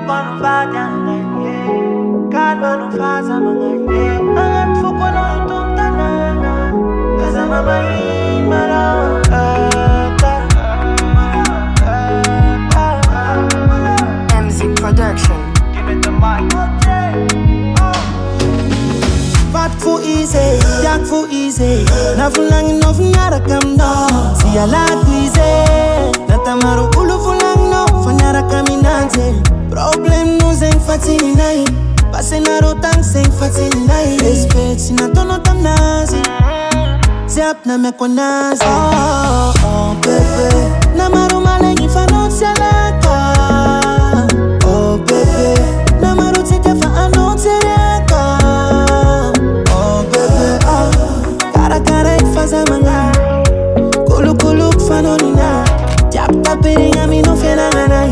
quando vai de calma não faz a manhã. Antes foi quando eu tô tanana. Casa mamãe marota. MZ Production. Give it the mic. Vat voor easy, jak voor easy. Na verlang no vanyara kam no. Si ala easy. Na tamaro ulu verlang no vanyara kaminante. Problem no zijn fatini nai. Passe na rotang zijn fatini nai. Respect si na tono tam nazi. Zap na me konazi. Oh oh bebe. Na maru malengi fanot salaka. Oh bebe. Na maru tete fa anot sereka. Faz a manga, kulu fanoni na. Jap tapiri ngami no fena nganai.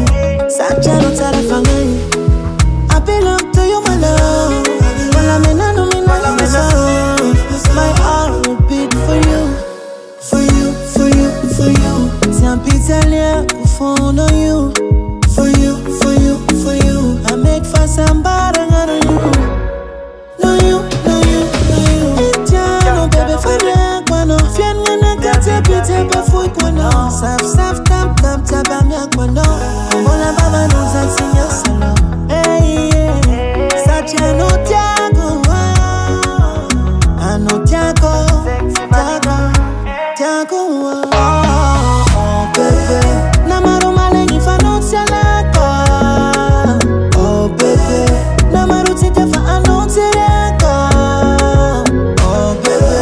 Sacha no tara fangai. I belong to you, my love. Wala mena no mina so. My heart will beat for you, for you, for you, for you. C'est un pitalien au fond de you, for you, for you, for you. I make fast and bad and I know you. No you, no you, no you. Etiano baby for them. Fien ngana kate pite pa fui kono. Saf saf tam tam tabamia kono. Ola baba no zansinya salo. Hey yeah. Sacha no tiago. Ano tiago. Tiago. Oh bebe. Na maru malengi fanot salaka. Oh bebe. Na maru tite fa anot sereka. Oh bebe.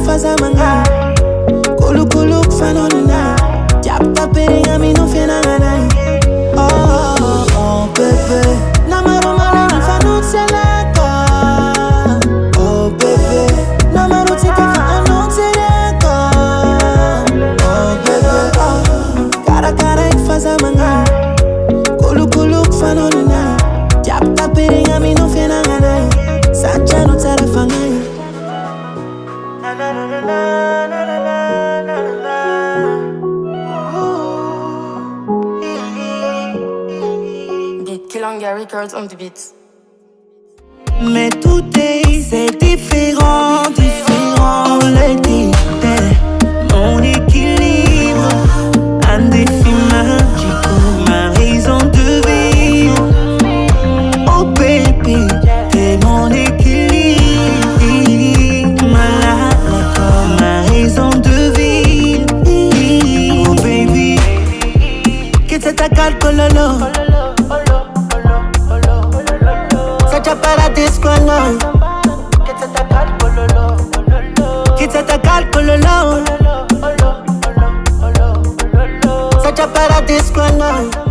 Faz a manga, kulu fanoni na. Jap tapiri ngami no fena nganai. Oh oh bebe. Na maru malengi fanot salaka. Oh bebe. Na maru tite fa anot sereka. Oh bebe. Oh faz a manga, kulu fanoni na. Jap tapiri ngami no fena nganai. Sacha no tara fangai. Beat Kilanga Records on the beat. Mais tout c'est différent, différent. On le dit, mon équilibre, un défi magique, ma raison de vivre. Oh baby, t'es mon équilibre. Ma raison de vivre. Oh baby, que c'est ta calcololo. Ça t'a pas la disqualo. Que c'est ta calcololo. Que c'est ta calcololo. Ça t'a pas la disqualo.